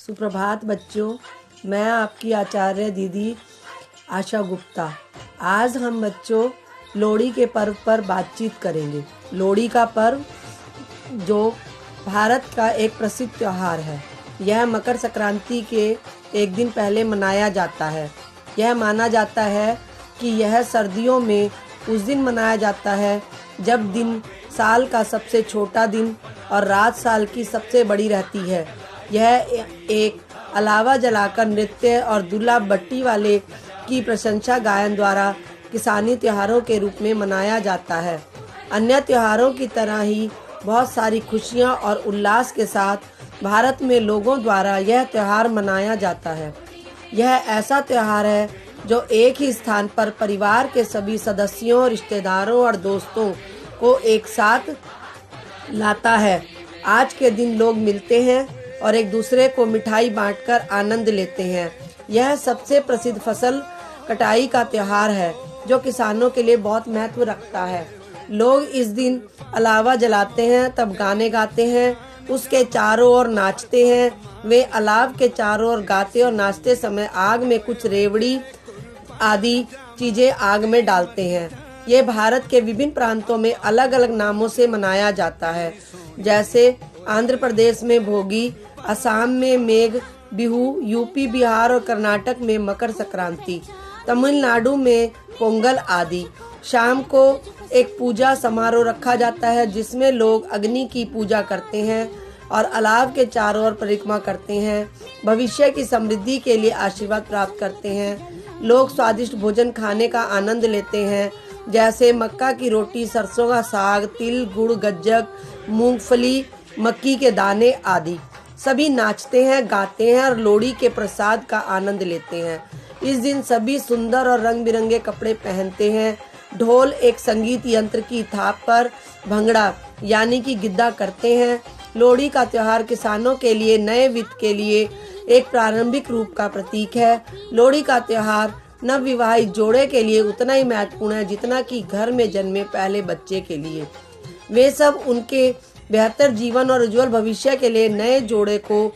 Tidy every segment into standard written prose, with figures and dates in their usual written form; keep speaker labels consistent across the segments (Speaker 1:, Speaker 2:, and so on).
Speaker 1: सुप्रभात बच्चों, मैं आपकी आचार्य दीदी आशा गुप्ता। आज हम बच्चों लोहड़ी के पर्व पर बातचीत करेंगे। लोहड़ी का पर्व जो भारत का एक प्रसिद्ध त्यौहार है, यह मकर संक्रांति के एक दिन पहले मनाया जाता है। यह माना जाता है कि यह सर्दियों में उस दिन मनाया जाता है जब दिन साल का सबसे छोटा दिन और रात साल की सबसे बड़ी रहती है। यह एक अलावा जलाकर नृत्य और दूल्हा भट्टी वाले की प्रशंसा गायन द्वारा किसानी त्योहारों के रूप में मनाया जाता है। अन्य त्योहारों की तरह ही बहुत सारी खुशियां और उल्लास के साथ भारत में लोगों द्वारा यह त्यौहार मनाया जाता है। यह ऐसा त्यौहार है जो एक ही स्थान पर परिवार के सभी सदस्यों, रिश्तेदारों और दोस्तों को एक साथ लाता है। आज के दिन लोग मिलते हैं और एक दूसरे को मिठाई बांटकर आनंद लेते हैं। यह सबसे प्रसिद्ध फसल कटाई का त्यौहार है जो किसानों के लिए बहुत महत्व रखता है। लोग इस दिन अलावा जलाते हैं, तब गाने गाते हैं, उसके चारों ओर नाचते हैं। वे अलाव के चारों ओर गाते और नाचते समय आग में कुछ रेवड़ी आदि चीजें आग में डालते हैं। ये भारत के विभिन्न प्रांतों में अलग अलग नामों से मनाया जाता है, जैसे आंध्र प्रदेश में भोगी, असम में मेघ बिहू, यूपी, बिहार और कर्नाटक में मकर संक्रांति, तमिलनाडु में पोंगल आदि। शाम को एक पूजा समारोह रखा जाता है जिसमें लोग अग्नि की पूजा करते हैं और अलाव के चारों ओर परिक्रमा करते हैं। भविष्य की समृद्धि के लिए आशीर्वाद प्राप्त करते हैं। लोग स्वादिष्ट भोजन खाने का आनंद लेते हैं, जैसे मक्का की रोटी, सरसों का साग, तिल, गुड़, गज्जक, मूंगफली, मक्की के दाने आदि। सभी नाचते हैं, गाते हैं और लोहड़ी के प्रसाद का आनंद लेते हैं। इस दिन सभी सुंदर और रंग बिरंगे कपड़े पहनते हैं। ढोल एक संगीत यंत्र की थाप पर भंगड़ा यानी कि गिद्दा करते हैं। लोहड़ी का त्यौहार किसानों के लिए नए वित्त के लिए एक प्रारंभिक रूप का प्रतीक है। लोहड़ी का त्यौहार नवविवाहित जोड़े के लिए उतना ही महत्वपूर्ण है जितना कि घर में जन्मे पहले बच्चे के लिए। वे सब उनके बेहतर जीवन और उज्जवल भविष्य के लिए नए जोड़े को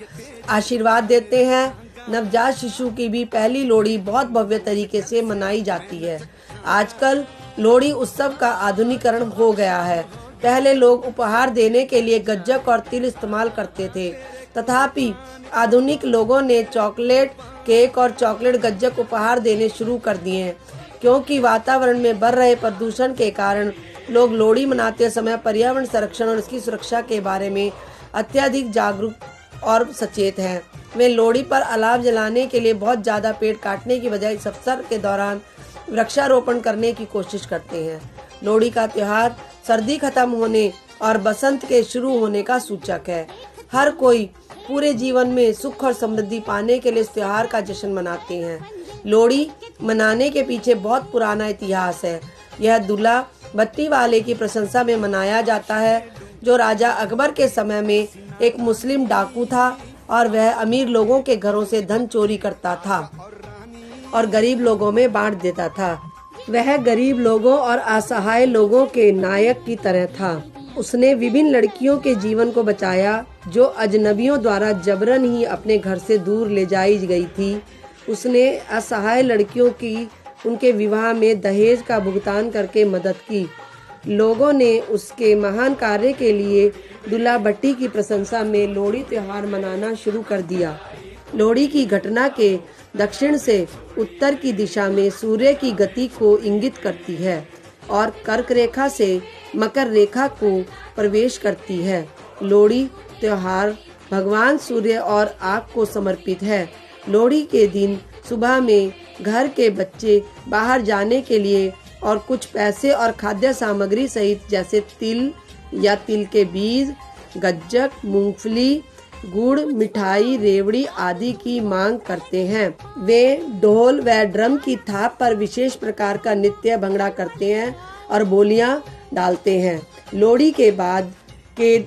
Speaker 1: आशीर्वाद देते हैं। नवजात शिशु की भी पहली लोहड़ी बहुत भव्य तरीके से मनाई जाती है। आजकल लोहड़ी उत्सव का आधुनिकीकरण हो गया है। पहले लोग उपहार देने के लिए गज्जक और तिल इस्तेमाल करते थे, तथापि आधुनिक लोगों ने चॉकलेट केक और चॉकलेट गज्जक उपहार देने शुरू कर दिए हैं, क्योंकि वातावरण में बढ़ रहे प्रदूषण के कारण लोग लोहड़ी मनाते समय पर्यावरण संरक्षण और इसकी सुरक्षा के बारे में अत्यधिक जागरूक और सचेत हैं। वे लोहड़ी पर अलाव जलाने के लिए बहुत ज़्यादा पेड़ काटने की बजाय इस अवसर के दौरान वृक्षारोपण करने की कोशिश करते हैं। लोहड़ी का त्यौहार सर्दी खत्म होने और बसंत के शुरू होने का सूचक है। हर कोई पूरे जीवन में सुख और समृद्धि पाने के लिए इस त्यौहार का जश्न मनाते हैं। लोहड़ी मनाने के पीछे बहुत पुराना इतिहास है। यह दूल्हा भट्टी वाले की प्रशंसा में मनाया जाता है, जो राजा अकबर के समय में एक मुस्लिम डाकू था और वह अमीर लोगों के घरों से धन चोरी करता था और गरीब लोगों में बांट देता था। वह गरीब लोगों और असहाय लोगों के नायक की तरह था। उसने विभिन्न लड़कियों के जीवन को बचाया जो अजनबियों द्वारा जबरन ही अपने घर से दूर ले जाई गई थी। उसने असहाय लड़कियों की उनके विवाह में दहेज का भुगतान करके मदद की। लोगों ने उसके महान कार्य के लिए दूल्हा भट्टी की प्रशंसा में लोहड़ी त्योहार मनाना शुरू कर दिया। लोहड़ी की घटना के दक्षिण से उत्तर की दिशा में सूर्य की गति को इंगित करती है और कर्क रेखा से मकर रेखा को प्रवेश करती है। लोहड़ी त्योहार भगवान सूर्य और आग को समर्पित है। लोहड़ी के दिन सुबह में घर के बच्चे बाहर जाने के लिए और कुछ पैसे और खाद्य सामग्री सहित जैसे तिल या तिल के बीज, गज्जक, मूंगफली, गुड़, मिठाई, रेवड़ी आदि की मांग करते हैं। वे ढोल व ड्रम की थाप पर विशेष प्रकार का नृत्य भंगड़ा करते हैं और बोलियां डालते हैं। लोहड़ी के बाद के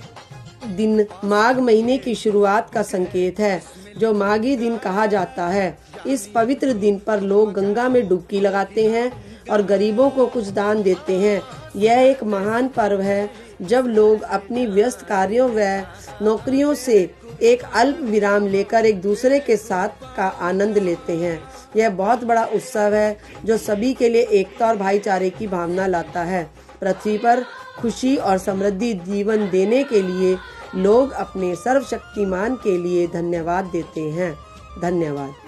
Speaker 1: दिन माघ महीने की शुरुआत का संकेत है, जो माघी दिन कहा जाता है। इस पवित्र दिन पर लोग गंगा में डुबकी लगाते हैं और गरीबों को कुछ दान देते हैं। यह एक महान पर्व है जब लोग अपनी व्यस्त कार्यों व नौकरियों से एक अल्प विराम लेकर एक दूसरे के साथ का आनंद लेते हैं। यह बहुत बड़ा उत्सव है जो सभी के लिए एकता और भाईचारे की भावना लाता है। पृथ्वी पर खुशी और समृद्धि जीवन देने के लिए लोग अपने सर्वशक्तिमान के लिए धन्यवाद देते हैं। धन्यवाद।